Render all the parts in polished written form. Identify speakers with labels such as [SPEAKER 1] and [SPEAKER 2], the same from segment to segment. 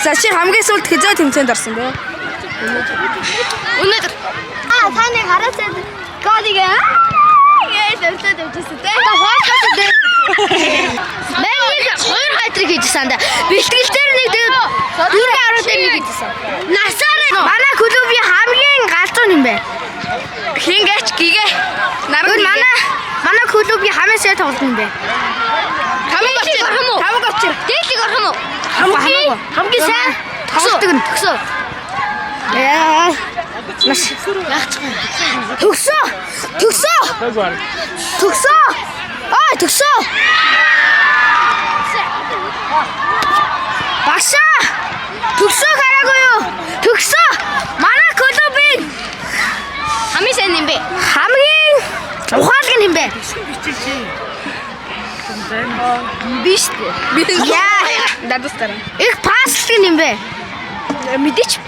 [SPEAKER 1] За чи хамгийн сүүлд хизээ тэмцээнд орсон бэ? Өнөөдөр
[SPEAKER 2] таны гараасаа кодыг яаж өвлөд өгчээсэ тэ. Хоолцоо тэ. Мэнийг 2 хайтрыг хийжсэн да. Бэлтгэлээр нэг 4 10 дээр нэг хийжсэн. Насаараа манай клубын хамгийн галзуу юм бэ.
[SPEAKER 1] хингээч гээгээ.
[SPEAKER 2] Манай клубын хамгийн сайн тоглолт юм бэ.
[SPEAKER 1] Хамаг очир.
[SPEAKER 2] Дээлийг орох юм уу?
[SPEAKER 1] Хамгийн сайн
[SPEAKER 2] төгсөө. Яа. Маш төгсөө. Төгсөө. Багшаа. Төгсөө хараагүй юу? Төгсөө. Манай клубын хамгийн сайн юм бэ? Хамгийн ухаалаг юм бэ? Биш. Яа.
[SPEAKER 1] Дадустараа.
[SPEAKER 2] Их паслэг юм бэ?
[SPEAKER 1] Мэдээч.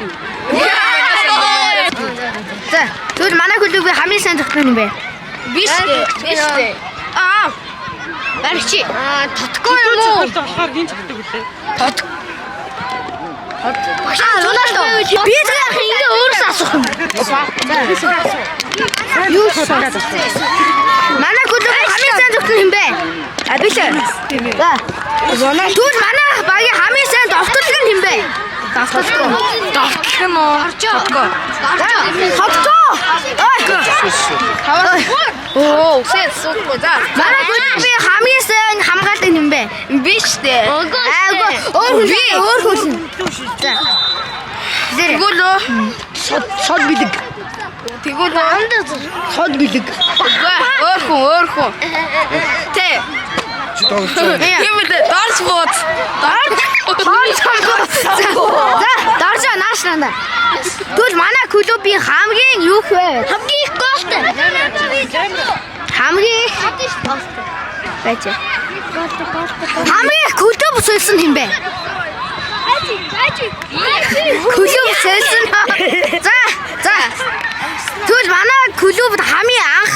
[SPEAKER 2] За, тэгвэл манай клубын хамгийн сайн зохион юм бэ?
[SPEAKER 1] Биш.
[SPEAKER 2] Барьчи. Тотгоо юм уу?
[SPEAKER 3] болохоор гин цогтөг үлээ.
[SPEAKER 2] Роналдо. Би яг ингээ өөрөөсөө асуух юм. Юу асуугаад байна? Манай клубын хамгийн сайн зохион юм бэ? Би л. За. Роналдо. Тэгвэл манай багийн хамгийн сайн довтлог нь юм бэ?
[SPEAKER 1] Довтлох юм уу?
[SPEAKER 2] Тотгоо.
[SPEAKER 1] Оо, суухгүй за.
[SPEAKER 2] Манай клубын хамгийн сайн хамгаалал юм бэ?
[SPEAKER 1] Биш дээ.
[SPEAKER 2] Өөр хүн. За.
[SPEAKER 1] Тэгвэл
[SPEAKER 3] Сод билэг. Сод билэг.
[SPEAKER 1] өөр хүн. Тэ.
[SPEAKER 3] Чи тоглож.
[SPEAKER 1] Юм дээ. Дорс бот.
[SPEAKER 2] За, доржоо наашнаа. Тэгвэл манай клубын хамгийн юу вэ? Хамгийн их голтой. Хамгийн байж. Хамгийн их клуб сольсон юм бэ? Клуб сольсон. За. Тэгвэл манай клубд хамгийн анх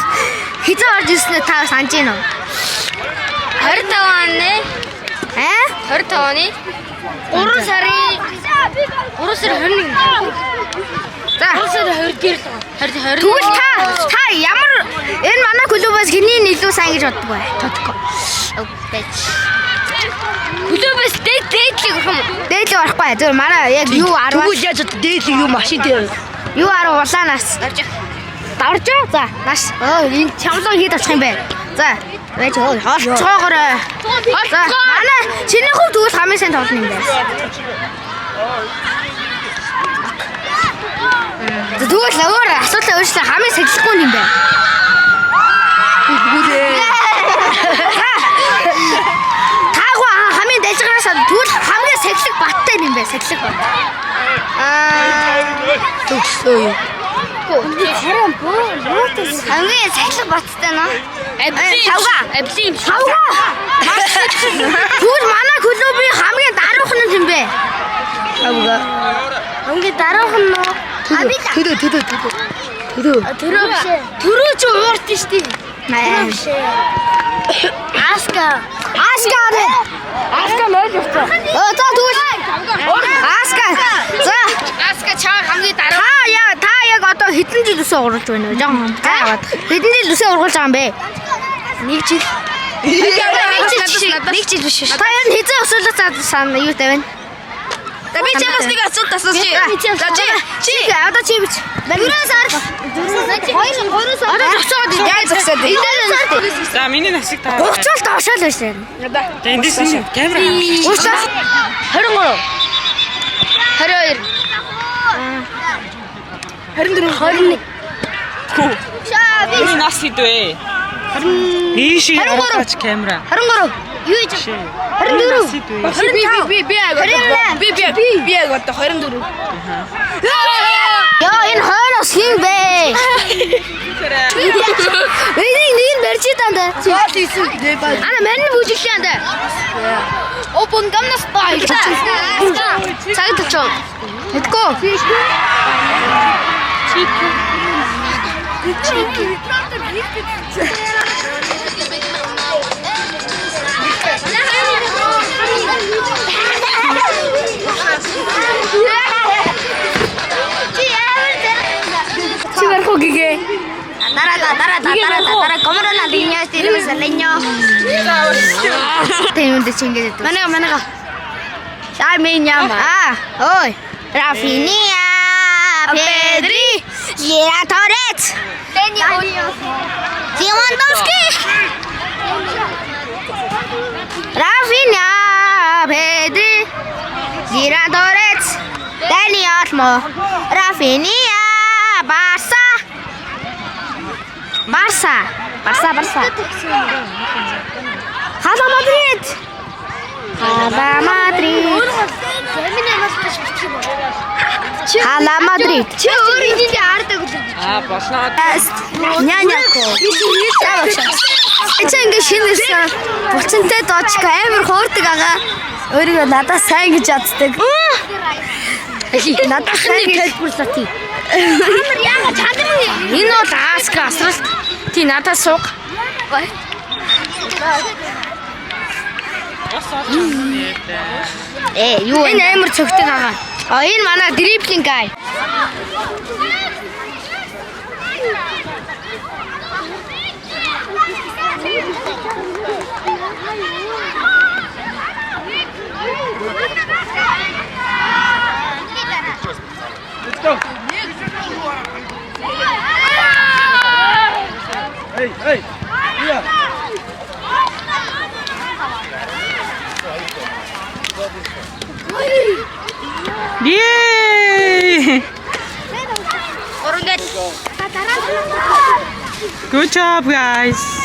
[SPEAKER 2] хизээ орж ирсэн та санаж байна уу?
[SPEAKER 1] 25 оны. 25 оны 3 сарын 21.
[SPEAKER 2] За.
[SPEAKER 1] 3 сарын 20 дээр л.
[SPEAKER 2] Тэгвэл та ямар энэ манай клубээс хэний илүү сайн гэж боддог вэ? Тодгоо.
[SPEAKER 1] Клубээс дээдлийг өгөх юм.
[SPEAKER 2] Дээдлийг орохгүй. Зөв манай яг юу 10-аас
[SPEAKER 3] Тэгвэл яаж дээдлийг юу машин дээр.
[SPEAKER 2] юу 10 улаанаас давржоо. За, нааш. Энэ чамлаг хэд очих юм бэ? За, байж хоолцоогоорой. За, манай чиний хувьд тэгвэл хамгийн сайн тоглоно юм байна. Тэгвэл өөр асуудал өөрчлөө хамгийн сэжлэхгүй юм байна. Таагүй хамгийн дайжгараас тэгвэл хамгийн сэжлэг баттай юм байна. Сэжлэг бат.
[SPEAKER 3] Төгсөө.
[SPEAKER 2] Хамгийн сэжлэг баттай нөө.
[SPEAKER 1] Абли.
[SPEAKER 2] Тэгвэл манай клубын хамгийн даруухан нь юм бэ? Хамгийн даруухан нь Төрөө ч уурт штий. Аска мэл явцгаа. За тэгвэл Аска. За
[SPEAKER 1] Аска чаа хамгийн дараа.
[SPEAKER 2] та яг одоо хэдэн жил үсээ ургалж байна вэ? Жохон яваад. Хэдэн жил үсээ ургалж байгаа юм бэ? 1 жил.
[SPEAKER 1] Нэг жил биш.
[SPEAKER 2] Та яг хэзээ өсөөлөж сан юу тавина?
[SPEAKER 1] За би чамаас нэг асуулт асуучих.
[SPEAKER 2] Чи одоо чи бич. 4 сар. 2 сар. Одоо зогсоод яаж зогсоод вэ?
[SPEAKER 3] За миний насыг таа.
[SPEAKER 2] 30 л доошоо л байсан.
[SPEAKER 3] За эндээс нь камера.
[SPEAKER 2] 23. 22. 21.
[SPEAKER 3] Миний нас хэдвэ? Ийш хараач камера.
[SPEAKER 2] 23. Юу гэж? 24.
[SPEAKER 1] Би яг одоо 24.
[SPEAKER 2] Яа энэ хойноос хин бэ? Энийг барьж танд. Ана мань бүжиглээ анда. Опон гамнас бай. Цаг тачоо. Эдгөө. Чик. Татара комрона линья стирмс линьо. Тэнд чингээд. Манайга. Шарминяма. Ой. Рафиния. Педри. Лера Торец. Левандовский. Рафиния. Педри. Лера Торец. Дани Олмо. Рафиния. Барса. Hala Madrid.
[SPEAKER 3] Аа болно.
[SPEAKER 2] Няняко. Эцэг ингэ шинэрсэн. Булчинтай доочка амар хуурдаг агаа. Өөрийгөө надаас сайн гэж яддаг. Надаас сайн гэж хэлбэрлээ. Амар яагаад чадна.
[SPEAKER 1] Энэ бол Аска асралт. Ти надад сууг.
[SPEAKER 2] Юу
[SPEAKER 1] Энэ амар цогтөг агаа.
[SPEAKER 2] энэ манай дриблинг гай.
[SPEAKER 3] Hey. Yeah. Yay! Good job, guys.